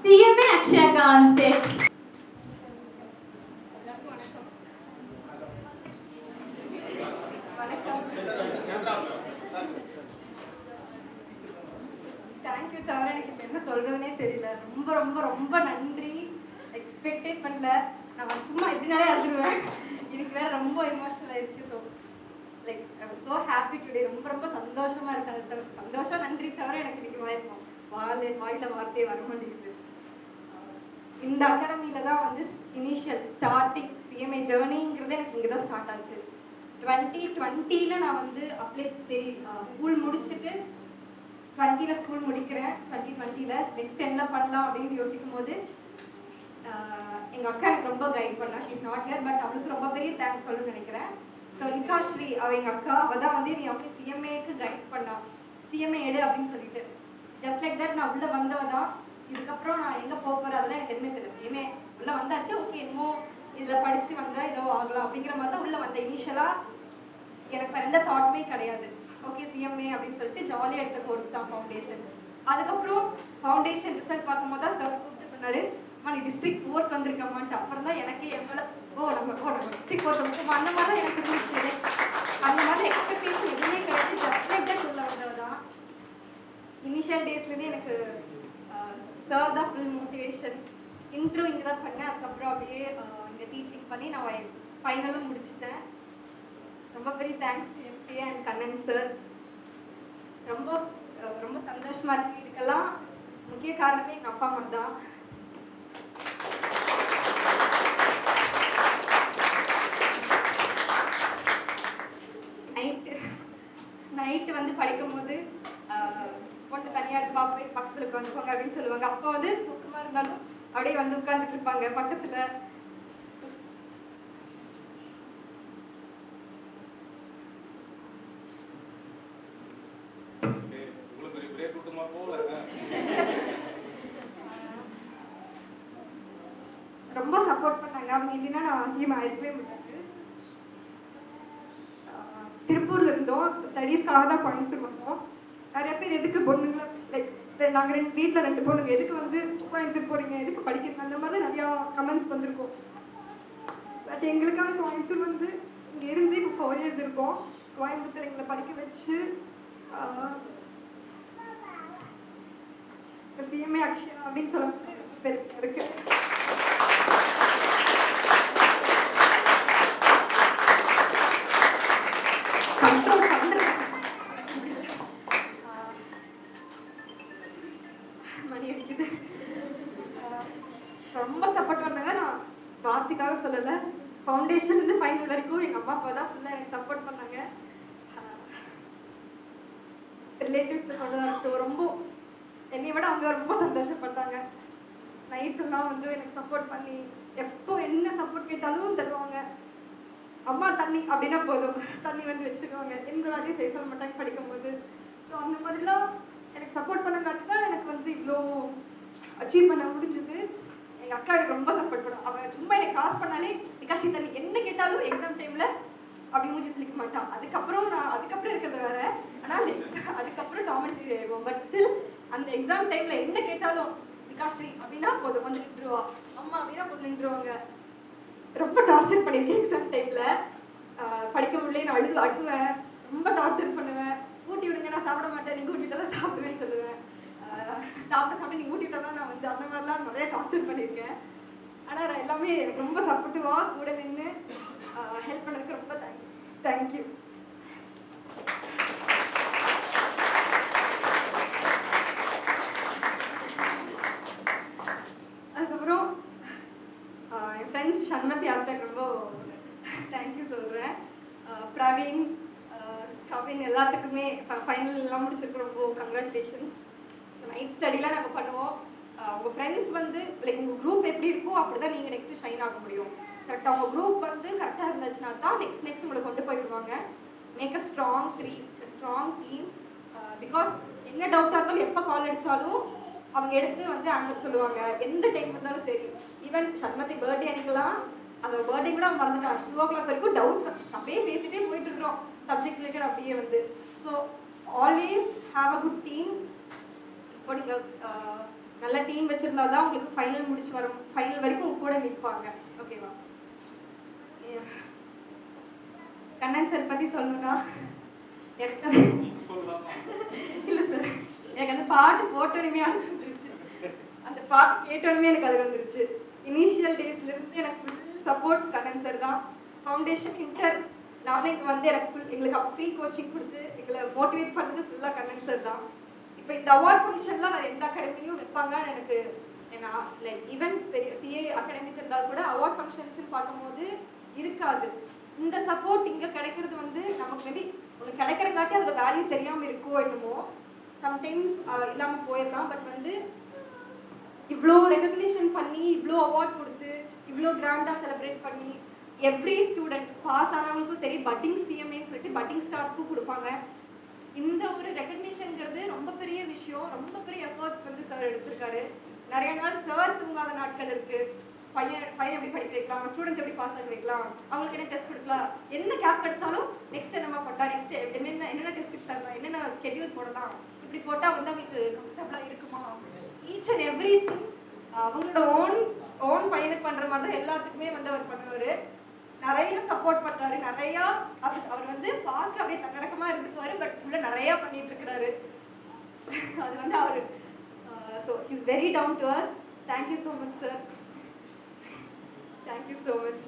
CMA Akshaka on stage. Thank you தவிர எனக்கு என்ன சொல்றதுனே தெரியல. ரொம்ப ரொம்ப ரொம்ப நன்றி. எக்ஸ்பெக்டே பண்ணல. நான் சும்மா எப்படினாலே அழுதுருவேன். எனக்கு வேற ரொம்ப எமோஷனல் ஆயிடுச்சு. So like I was so happy today. ரொம்ப ரொம்ப சந்தோஷமா இருக்கு. அது சந்தோஷம் நன்றி தவிர எனக்கு இன்னைக்கு வாயில வார்த்தையே வர மாட்டேங்குது. இந்த அகாடமியில தான் வந்து இனிஷியல் ஸ்டார்டிங் சிஎம்ஏ ஜேர்னிங்கிறது எனக்கு இங்கே தான் ஸ்டார்ட் ஆச்சு. 2020 நான் வந்து சரி ஸ்கூல் முடிச்சுட்டு 20 ஸ்கூல் முடிக்கிறேன். 2020 நெக்ஸ்ட் என்ன பண்ணலாம் அப்படின்னு யோசிக்கும் போது எங்கள் அக்கா எனக்கு ரொம்ப கைட் பண்ணா. She is not here, but அவளுக்கு ரொம்ப பெரிய தேங்க்ஸ் சொல்லணும்னு நினைக்கிறேன். ஸோ நிகாஸ்ரீ எங்கள் அக்கா அவள் தான் வந்து நீ அப்படி சிஎம்ஏக்கு கைட் பண்ணா, சிஎம்ஏ எடு அப்படின்னு சொல்லிட்டு. ஜஸ்ட் லைக் தட் நான் உள்ள வந்தவ தான். இதுக்கப்புறம் நான் எங்கே போக போகிறேன் அதெல்லாம் எனக்கு எதுவுமே தெரியல. சிஎம்ஏ உள்ள வந்தாச்சு, ஓகே என்னமோ இதில் படித்து வந்தால் ஏதோ ஆகலாம் அப்படிங்கிற மாதிரி தான் உள்ள வந்தேன். இனிஷியலாக எனக்கு வேறு எந்த தாட்டுமே கிடையாது. ஓகே சிஎம்ஏ அப்படின்னு சொல்லிட்டு ஜாலியாக எடுத்த கோர்ஸ் தான் ஃபவுண்டேஷன். அதுக்கப்புறம் ஃபவுண்டேஷன் ரிசல்ட் பார்க்கும்போது தான் சார் கூப்பிட்டு சொன்னார், நீ டிஸ்ட்ரிக்ட் 4th வந்திருக்கம்மான்ட்டு. அப்புறம் தான் எனக்கே எவ்வளோ நம்ம டிஸ்ட்ரிக்ட் 4th வந்துருக்கோம் அந்த மாதிரி தான் எனக்கு இருந்துச்சு. அந்த மாதிரி எக்ஸ்பெக்டேஷன் எதுவுமே கிடையாது. ஜஸ்ட் லைக் தட் உள்ள வந்தது தான். இனிஷியல் டேஸ்லேருந்தே எனக்கு சார் தான் ஃபுல் மோட்டிவேஷன். இன்ட்ரூ இங்கே தான் பண்ணேன். அதுக்கப்புறம் அப்படியே இங்கே டீச்சிங் பண்ணி நான் ஃபைனலும் முடிச்சிட்டேன். ரொம்ப பெரிய thanks to MK and Kannan sir. ரொம்ப ரொம்ப சந்தோஷமாக இருக்குது. இதுக்கெல்லாம் முக்கிய காரணமே எங்கள் அப்பா அம்மா தான். நைட்டு வந்து படிக்கும்போது பொண்ணு தனியாக இருப்பா, போய் பக்கத்தில் உட்காந்துக்கோங்க அப்படின்னு சொல்லுவாங்க. அப்போ வந்து தூக்கமாக இருந்தாலும் அப்படியே வந்து உட்காந்துட்டு இருப்பாங்க பக்கத்தில். ரொம்ப சப்போர்ட் பண்ணாங்க. அவங்க இல்லைன்னா நான் சிஎம் ஆயிருக்கவே முடியாது. திருப்பூர்ல இருந்தோம், ஸ்டடீஸ்க்காக தான் கோயம்புத்தூர் வந்தோம். நிறைய பேர் எதுக்கு பொண்ணுங்களை லைக் நாங்கள் வீட்டில் 2 பொண்ணுங்க எதுக்கு வந்து கோயம்புத்தூர் போறீங்க, எதுக்கு படிக்கிறீங்க, அந்த மாதிரி நிறையா கமெண்ட்ஸ் வந்திருக்கும். பட் எங்களுக்காக கோயம்புத்தூர் வந்து இங்கே இருந்து இப்போ 4 years இருக்கோம். கோயம்புத்தூர் எங்களை படிக்க வச்சு சிஎம்ஏ அக்ஷயா அப்படின்னு சொல்ல பெருமையாக இருக்கு. மணி அடிக்குது. ரொம்ப சப்போர்ட் பண்ணாங்க. நான் வார்த்தைக்காக சொல்லலை, ஃபவுண்டேஷன் இருந்து ஃபைனல் வரைக்கும் எங்கள் அம்மா அப்பா தான் ஃபுல்லாக எனக்கு சப்போர்ட் பண்ணாங்க. ரிலேட்டிவ்ஸ் சொல்றதா இருக்கட்டும், ரொம்ப என்னை விட அவங்க ரொம்ப சந்தோஷப்பட்டாங்க. நைட்டுலாம் வந்து எனக்கு சப்போர்ட் பண்ணி எப்போ என்ன சப்போர்ட் கேட்டாலும் தருவாங்க. அம்மா தண்ணி அப்படின்னா போதும், தண்ணி வந்து வச்சுருவாங்க. எந்த வேலையும் செய்ய சொல்ல மாட்டாங்க படிக்கும்போது. ஸோ அந்த மாதிரிலாம் எனக்கு சப்போர்ட் பண்ணங்காட்டி தான் எனக்கு வந்து இவ்வளோ அச்சீவ் பண்ண முடிஞ்சுது. எங்கள் அக்கா எனக்கு ரொம்ப சப்போர்ட் பண்ணும். அவள் சும்மா எனக்கு கிராஸ் பண்ணாலே நிகாஷி தண்ணி என்ன கேட்டாலும் எக்ஸாம் டைமில் அப்படி மூஞ்சி சொல்லிக்க மாட்டான். அதுக்கப்புறம் இருக்கிறது வேற. ஆனால் அதுக்கப்புறம் டாமன்ட்ரி ஆயிடுவோம். பட் ஸ்டில் அந்த எக்ஸாம் டைமில் என்ன கேட்டாலும் நிகாஸ்ரீ அப்படின்னா போதும் வந்து நின்றுவா, அம்மா அப்படின்னா போதும் நின்றுவாங்க. ரொம்ப டார்ச்சர் பண்ணியிருக்கேன் எக்ஸாம் டைமில். படிக்க முடியல நான் அழுவேன், ரொம்ப டார்ச்சர் பண்ணுவேன். ஊட்டி விடுங்க, நான் சாப்பிட மாட்டேன், நீங்கள் ஊட்டிவிட்டா தான் சாப்பிடுவேன்னு சொல்லுவேன். சாப்பிட்டு நீங்கள் ஊட்டிவிட்டா தான் நான் வந்து அந்த மாதிரிலாம் நிறைய டார்ச்சர் பண்ணியிருக்கேன். ஆனால் எல்லாமே எனக்கு ரொம்ப சப்போர்ட்டிவாக கூட நின்று ஹெல்ப் பண்ணதுக்கு ரொம்ப தேங்க்யூ. அதுக்கப்புறம் என் ஃப்ரெண்ட்ஸ் சண்மதி ஆஸ்தாக்கு ரொம்ப தேங்க்யூ சொல்கிறேன். பிரவீன், கவின் எல்லாத்துக்குமே ஃபைனல் எல்லாம் முடிச்சிருக்கோம். ரொம்ப கங்க்ராச்சுலேஷன்ஸ். ஸோ நைட் ஸ்டடிலாம் நாங்கள் பண்ணுவோம். உங்கள் ஃப்ரெண்ட்ஸ் வந்து லைக் உங்கள் குரூப் எப்படி இருக்கோ அப்படி தான் நீங்கள் நெக்ஸ்ட்டு ஷைன் ஆக முடியும். கரெக்டாக உங்கள் குரூப் வந்து கரெக்டாக இருந்துச்சுன்னா தான் நெக்ஸ்ட் உங்களை கொண்டு போயிடுவாங்க. Make a strong team. Because என்ன டவுட்டாக இருந்தாலும் எப்போ கால் அடித்தாலும் அவங்க எடுத்து வந்து ஆன்சர் சொல்லுவாங்க. எந்த டைம் இருந்தாலும் சரி. ஈவன் சண்மதி பர்த்டே அன்னைக்கெல்லாம் அந்த பர்த்டே கூட மறந்துட்டாங்க. 2 o'clock வரைக்கும் டவுட் அப்படியே பேசிட்டே போயிட்டு இருக்கிறோம் சப்ஜெக்ட் ரிலேட்டட் அப்படியே வந்து. So always have a good team. இப்போ நீங்கள் நல்ல டீம் வச்சிருந்தா தான் உங்களுக்கு ஃபைனல் முடிச்சு வரும், ஃபைனல் வரைக்கும் உங்க கூட நிற்பாங்க. ஓகேவா? கண்ணன் சார் பத்தி சொல்லணும்னா இல்ல சார், எனக்கு அந்த பாட்டு போட்டோனுமே அது வந்துருச்சு, அந்த பாட்டு கேட்டோனுமே எனக்கு அது வந்துருச்சு. இனிஷியல் டேஸ்ல இருந்து எனக்கு ஃபுல் சப்போர்ட் கண்ணன் சார் தான். ஃபவுண்டேஷன் இன்டர் நானே இங்கே வந்து எனக்கு எங்களுக்கு ஃப்ரீ கோச்சிங் கொடுத்து எங்களை மோட்டிவேட் பண்ணது ஃபுல்லாக கண்ணன் சார் தான். இப்போ இந்த அவார்ட் ஃபங்க்ஷன்லாம் வேறு எந்த அகாடமிலையும் வைப்பாங்கன்னு எனக்கு நான் லைக் ஈவன் பெரிய சிஏ அகாடமிஸ் இருந்தால் கூட அவார்ட் ஃபங்க்ஷன்ஸ்ன்னு பார்க்கும்போது இருக்காது. இந்த சப்போர்ட் இங்கே கிடைக்கிறது வந்து நமக்கு மேபி உங்களுக்கு கிடைக்கிறங்காட்டி அதோட வேல்யூ தெரியாமல் இருக்கோ என்னமோ, சம்டைம்ஸ் இல்லாமல் போயிடலாம். பட் வந்து இவ்வளோ ரெகக்னிஷன் பண்ணி, இவ்வளோ அவார்ட் கொடுத்து, இவ்வளோ கிராண்டாக செலிப்ரேட் பண்ணி, எவ்ரி ஸ்டூடெண்ட் பாஸ் ஆனவங்களுக்கும் சரி, பட்டிங் சிஎம்ஏன்னு சொல்லிட்டு பட்டிங் ஸ்டார்ஸ்க்கும் கொடுப்பாங்க. இந்த ஒரு ரெகக்னிஷன்ங்கிறது ரொம்ப பெரிய விஷயம், ரொம்ப பெரிய எஃபர்ட்ஸ் வந்து சார் எடுத்திருக்காரு. நிறைய நாள் சார் தூங்காத நாட்கள் இருக்கு. பையன் எப்படி படிக்க வைக்கலாம், ஸ்டூடெண்ட்ஸ் எப்படி பாஸ் ஆக வைக்கலாம், அவங்களுக்கு என்ன டெஸ்ட் கொடுக்கலாம், என்ன கேப் கிடைச்சாலும் நெக்ஸ்ட் என்னமா பண்ணலாம், நெக்ஸ்ட் என்னென்ன டெஸ்ட்டுக்கு தரலாம், என்னென்ன ஸ்கெடியூல் போடலாம், இப்படி போட்டால் வந்து அவங்களுக்கு கம்ஃபர்டபுளாக இருக்குமா, ஈச் அண்ட் எவ்ரி திங் அவங்களோட ஓன் பையனுக்கு பண்ணுற மாதிரி தான் எல்லாத்துக்குமே வந்து அவர் பண்ணுவார். நிறைய சப்போர்ட் பண்ணுறாரு, நிறையா அவர் வந்து பார்க்க அப்படியே தன்னடக்கமாக இருந்துக்குவார், பட் உள்ள நிறையா பண்ணிட்டு இருக்கிறாரு. அது வந்து அவர் so is very down to earth. Thank you so much sir, thank you so much.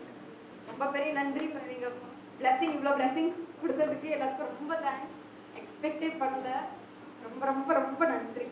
ரொம்ப பெரிய நன்றி. நீங்கள் இவ்வளோ பிளெஸிங் கொடுத்ததுக்கு எல்லாத்துக்கும் ரொம்ப தேங்க்ஸ். எக்ஸ்பெக்டே பண்ணல. ரொம்ப ரொம்ப ரொம்ப நன்றி.